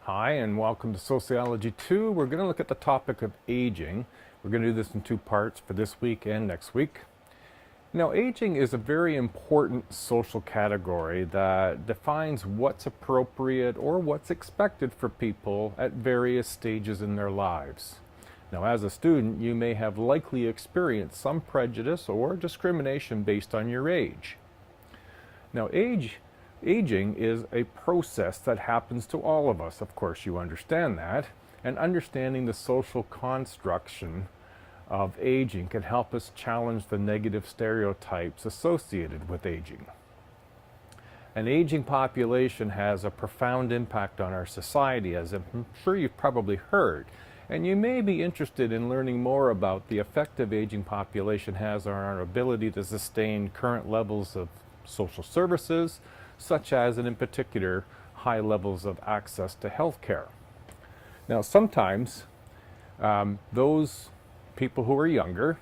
Hi, and welcome to Sociology2. We're going to look at the topic of aging. We're going to do this in two parts for this week and next week. Now, aging is a very important social category that defines what's appropriate or what's expected for people at various stages in their lives. Now, as a student, you may have likely experienced some prejudice or discrimination based on your age. Now, aging is a process that happens to all of us. Of course, you understand that. And understanding the social construction of aging can help us challenge the negative stereotypes associated with aging. An aging population has a profound impact on our society, as I'm sure you've probably heard. And you may be interested in learning more about the effect of aging population has on our ability to sustain current levels of social services, such as, and in particular, high levels of access to health care. Now, sometimes those people who are younger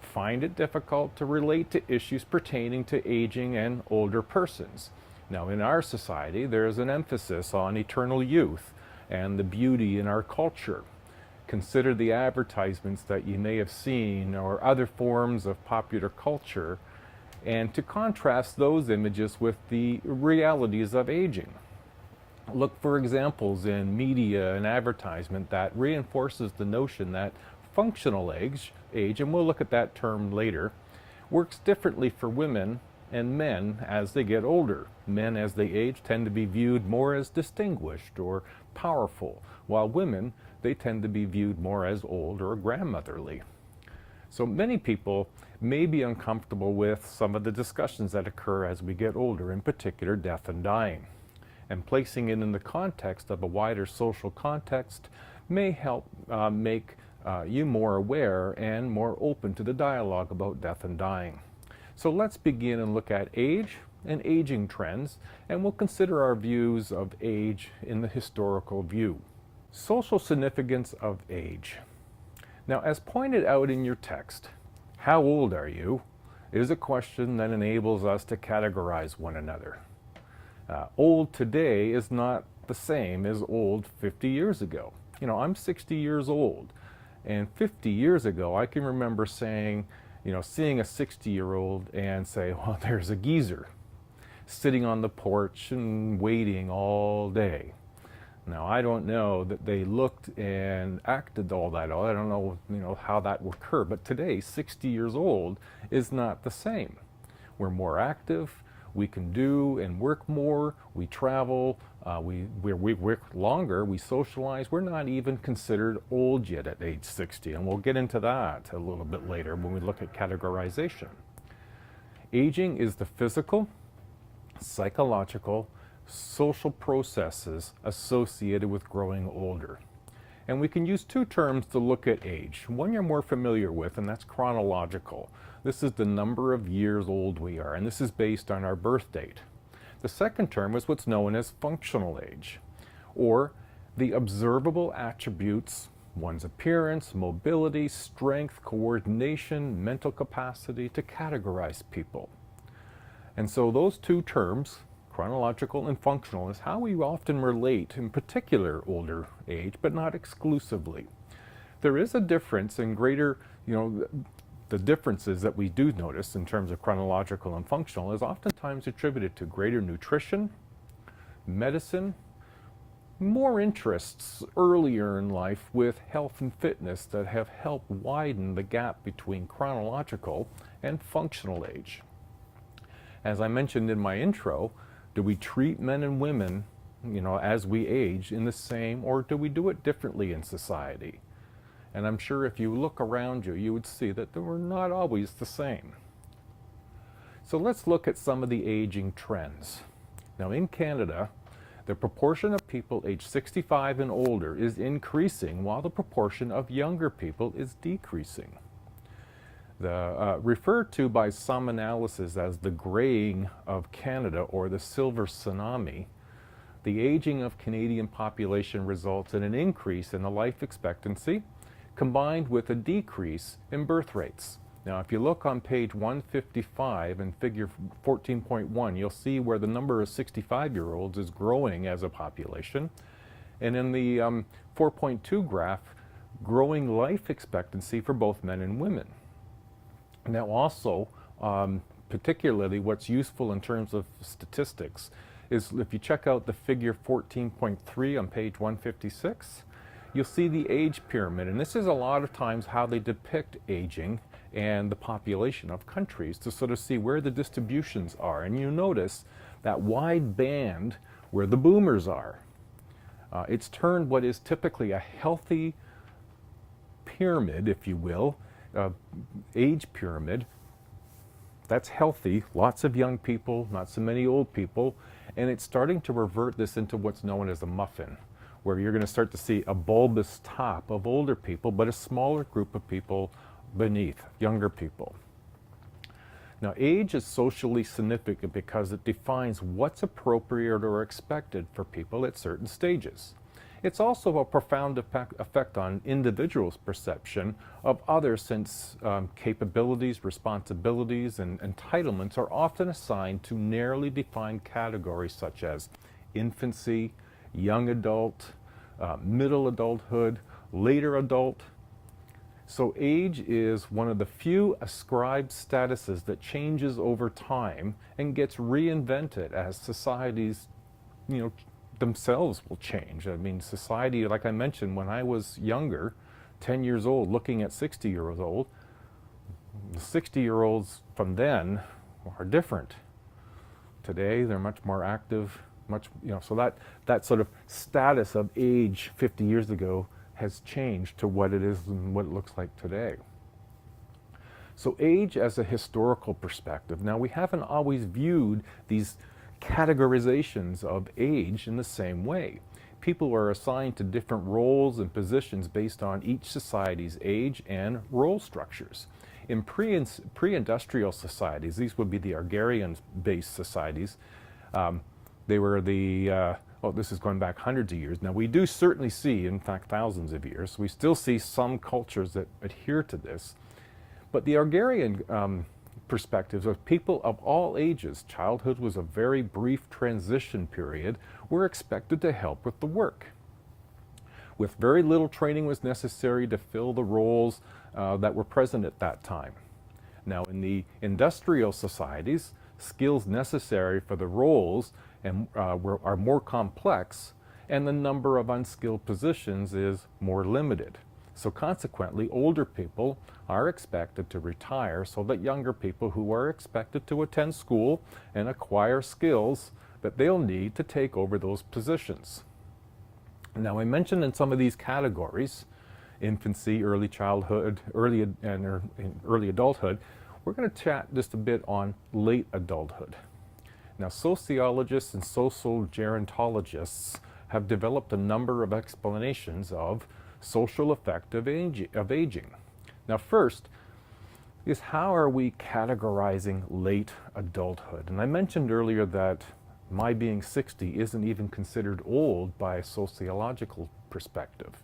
find it difficult to relate to issues pertaining to aging and older persons. Now, in our society, there is an emphasis on eternal youth and the beauty in our culture. Consider the advertisements that you may have seen or other forms of popular culture, and to contrast those images with the realities of aging. Look for examples in media and advertisement that reinforces the notion that functional age, and we'll look at that term later, works differently for women and men as they get older. Men, as they age, tend to be viewed more as distinguished or powerful, while women, they tend to be viewed more as old or grandmotherly. So many people may be uncomfortable with some of the discussions that occur as we get older, in particular death and dying. And placing it in the context of a wider social context may help make you more aware and more open to the dialogue about death and dying. So let's begin and look at age and aging trends, and we'll consider our views of age in the historical view. Social significance of age. Now, as pointed out in your text, how old are you is a question that enables us to categorize one another. Old today is not the same as old 50 years ago. You know, I'm 60 years old, and 50 years ago I can remember saying, seeing a 60-year-old and say, well, there's a geezer sitting on the porch and waiting all day. Now, I don't know that they looked and acted all that. I don't know, how that would occur. But today, 60 years old is not the same. We're more active. We can do and work more. We travel. We work longer. We socialize. We're not even considered old yet at age 60. And we'll get into that a little bit later when we look at categorization. Aging is the physical, psychological, social processes associated with growing older. And we can use two terms to look at age. One you're more familiar with, and that's chronological. This is the number of years old we are, and this is based on our birth date. The second term is what's known as functional age, or the observable attributes, one's appearance, mobility, strength, coordination, mental capacity to categorize people. And so those two terms, chronological and functional, is how we often relate, in particular older age, but not exclusively. There is a difference in greater, the differences that we do notice in terms of chronological and functional is oftentimes attributed to greater nutrition, medicine, more interests earlier in life with health and fitness that have helped widen the gap between chronological and functional age. As I mentioned in my intro, do we treat men and women, as we age in the same, or do we do it differently in society? And I'm sure if you look around you, you would see that we're not always the same. So let's look at some of the aging trends. Now, in Canada, the proportion of people aged 65 and older is increasing, while the proportion of younger people is decreasing. Referred to by some analysis as the graying of Canada or the silver tsunami, the aging of Canadian population results in an increase in the life expectancy combined with a decrease in birth rates. Now, if you look on page 155 and figure 14.1, you'll see where the number of 65-year-olds is growing as a population, And in the 4.2 graph, growing life expectancy for both men and women. Now also, particularly what's useful in terms of statistics is if you check out the figure 14.3 on page 156, you'll see the age pyramid. And this is a lot of times how they depict aging and the population of countries to sort of see where the distributions are. And you notice that wide band where the boomers are. It's turned what is typically a healthy pyramid, if you will, age pyramid. That's healthy, lots of young people, not so many old people, and it's starting to revert this into what's known as a muffin, where you're going to start to see a bulbous top of older people, but a smaller group of people beneath, younger people. Now, age is socially significant because it defines what's appropriate or expected for people at certain stages. It's also a profound effect on individuals' perception of others, since capabilities, responsibilities, and entitlements are often assigned to narrowly defined categories such as infancy, young adult, middle adulthood, later adult. So age is one of the few ascribed statuses that changes over time and gets reinvented as societies, themselves will change. I mean, society, like I mentioned, when I was younger, 10 years old, looking at 60 years old, the 60-year-olds from then are different. Today, they're much more active, so that sort of status of age 50 years ago has changed to what it is and what it looks like today. So age as a historical perspective. Now, we haven't always viewed these categorizations of age in the same way. People are assigned to different roles and positions based on each society's age and role structures. In pre-industrial societies, these would be the agrarian-based societies, they were this is going back hundreds of years. Now, we do certainly see, in fact, thousands of years, we still see some cultures that adhere to this. But the agrarian perspectives of people of all ages, childhood was a very brief transition period, were expected to help with the work. With very little training was necessary to fill the roles that were present at that time. Now, in the industrial societies, skills necessary for the roles are more complex, and the number of unskilled positions is more limited. So consequently, older people are expected to retire so that younger people who are expected to attend school and acquire skills that they'll need to take over those positions. Now, I mentioned in some of these categories, infancy, early childhood, early adulthood. We're going to chat just a bit on late adulthood. Now, sociologists and social gerontologists have developed a number of explanations of social effect of aging. Now, first is how are we categorizing late adulthood? And I mentioned earlier that my being 60 isn't even considered old by a sociological perspective.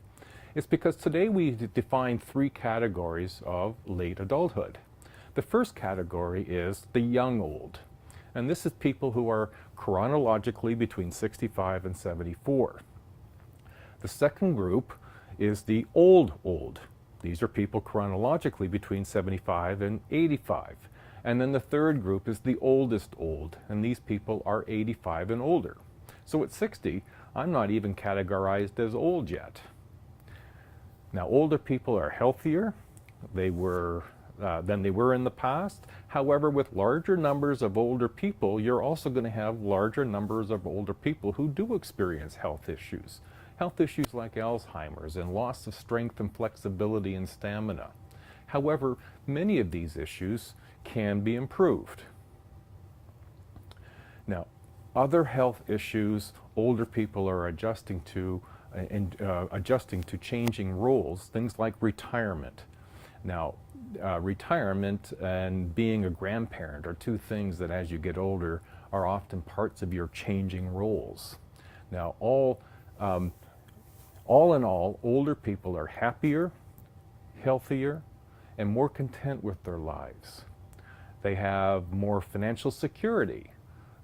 It's because today we define three categories of late adulthood. The first category is the young old. And this is people who are chronologically between 65 and 74. The second group is the old old. These are people chronologically between 75 and 85. And then the third group is the oldest old, and these people are 85 and older. So at 60, I'm not even categorized as old yet. Now, older people are healthier than they were in the past. However, with larger numbers of older people, you're also going to have larger numbers of older people who do experience health issues. Health issues like Alzheimer's and loss of strength and flexibility and stamina. However, many of these issues can be improved. Now, other health issues older people are adjusting to changing roles, things like retirement. Now, retirement and being a grandparent are two things that as you get older are often parts of your changing roles. Now, all in all, older people are happier, healthier, and more content with their lives. They have more financial security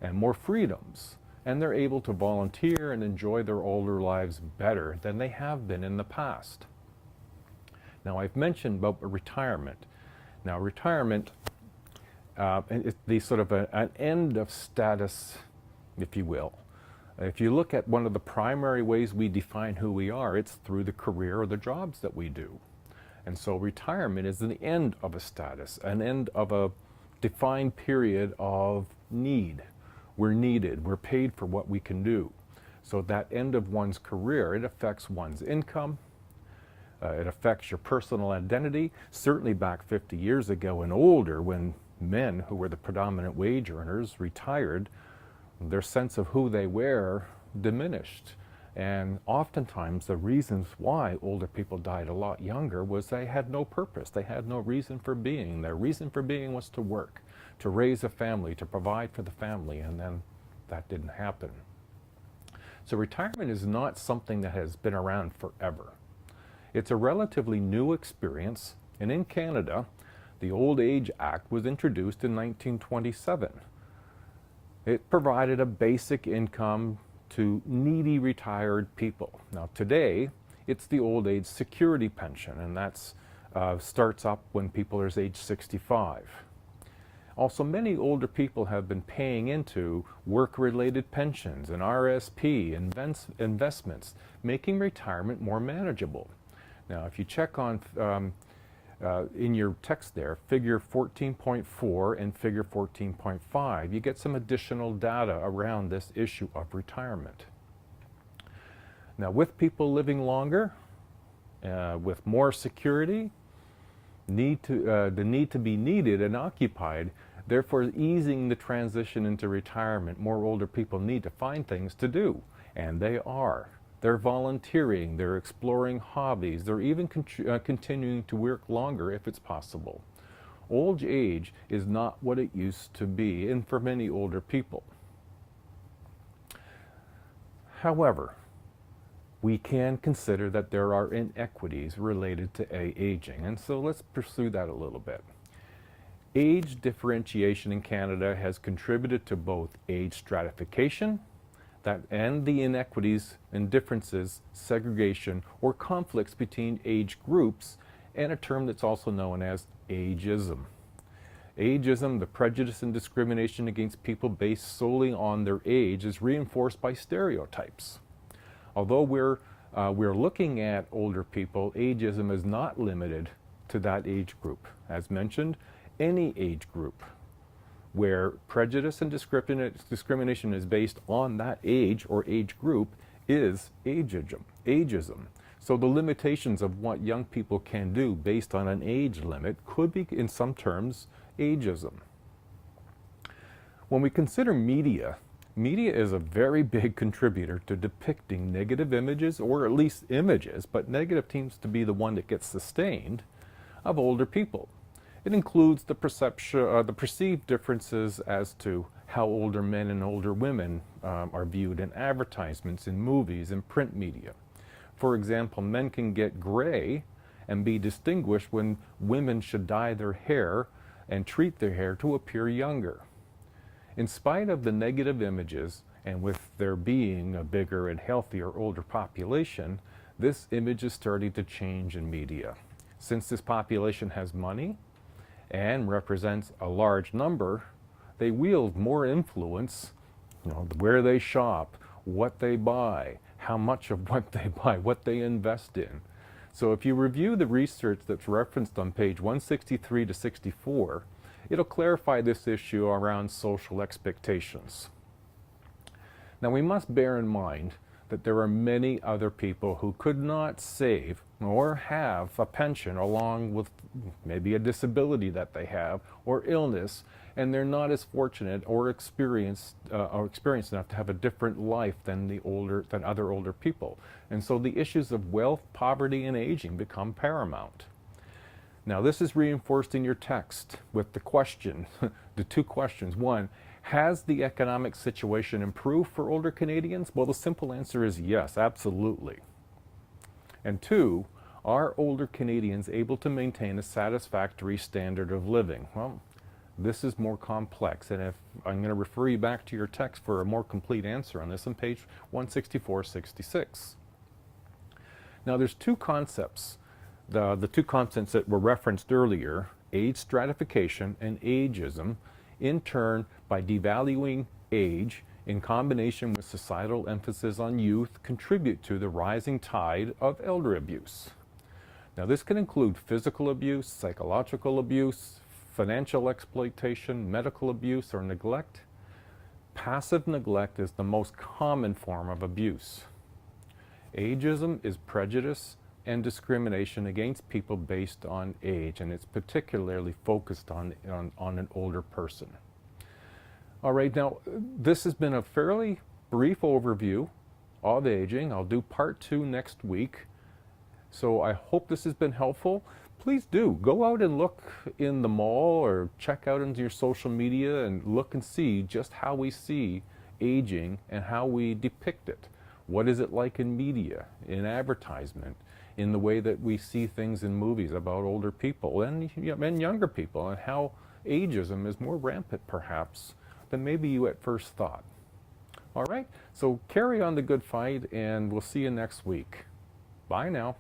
and more freedoms, and they're able to volunteer and enjoy their older lives better than they have been in the past. Now, I've mentioned about retirement. Now, retirement is the sort of an end of status, if you will. If you look at one of the primary ways we define who we are, it's through the career or the jobs that we do. And so retirement is the end of a status, an end of a defined period of need. We're needed, we're paid for what we can do. So that end of one's career, it affects one's income, it affects your personal identity. Certainly back 50 years ago and older, when men who were the predominant wage earners retired, their sense of who they were diminished. And oftentimes the reasons why older people died a lot younger was they had no purpose. They had no reason for being. Their reason for being was to work, to raise a family, to provide for the family, and then that didn't happen. So retirement is not something that has been around forever. It's a relatively new experience, and in Canada, the Old Age Act was introduced in 1927. It provided a basic income to needy retired people. Now today, it's the Old Age Security Pension, and that's starts up when people are age 65. Also, many older people have been paying into work-related pensions and RSP, investments, making retirement more manageable. Now, if you check on in your text there, figure 14.4 and figure 14.5, you get some additional data around this issue of retirement. Now, with people living longer, with more security, the need to be needed and occupied, therefore easing the transition into retirement, more older people need to find things to do, and they are. They're volunteering, they're exploring hobbies, they're even continuing to work longer if it's possible. Old age is not what it used to be, and for many older people. However, we can consider that there are inequities related to aging, and so let's pursue that a little bit. Age differentiation in Canada has contributed to both age stratification and the inequities and differences, segregation, or conflicts between age groups, and a term that's also known as ageism. Ageism, the prejudice and discrimination against people based solely on their age, is reinforced by stereotypes. Although we're looking at older people, ageism is not limited to that age group. As mentioned, any age group where prejudice and discrimination is based on that age or age group is ageism. So the limitations of what young people can do based on an age limit could be, in some terms, ageism. When we consider media is a very big contributor to depicting negative images, or at least images, but negative seems to be the one that gets sustained, of older people. It includes the perceived differences as to how older men and older women are viewed in advertisements, in movies, and print media. For example, men can get gray and be distinguished when women should dye their hair and treat their hair to appear younger. In spite of the negative images, and with there being a bigger and healthier older population, this image is starting to change in media. Since this population has money and represents a large number, they wield more influence, where they shop, what they buy, how much of what they buy, what they invest in. So if you review the research that's referenced on page 163 to 64, it'll clarify this issue around social expectations. Now, we must bear in mind that there are many other people who could not save or have a pension along with maybe a disability that they have or illness, and they're not as fortunate or experienced enough to have a different life than other older people. And so the issues of wealth, poverty, and aging become paramount. Now, this is reinforced in your text with the question, the two questions. One, has the economic situation improved for older Canadians? Well, the simple answer is yes, absolutely. And two, are older Canadians able to maintain a satisfactory standard of living? Well, This is more complex, and if I'm going to refer you back to your text for a more complete answer on this on page 164-66. Now there's two concepts, the two concepts that were referenced earlier, age stratification and ageism, in turn by devaluing age in combination with societal emphasis on youth contribute to the rising tide of elder abuse. Now this can include physical abuse, psychological abuse, financial exploitation, medical abuse, or neglect. Passive neglect is the most common form of abuse. Ageism is prejudice and discrimination against people based on age, and it's particularly focused on an older person. All right, now this has been a fairly brief overview of aging. I'll do part 2 next week. So I hope this has been helpful. Please do go out and look in the mall or check out into your social media and look and see just how we see aging and how we depict it. What is it like in media, in advertisement, in the way that we see things in movies about older people and younger people, and how ageism is more rampant perhaps than maybe you at first thought. All right, so carry on the good fight, and we'll see you next week. Bye now.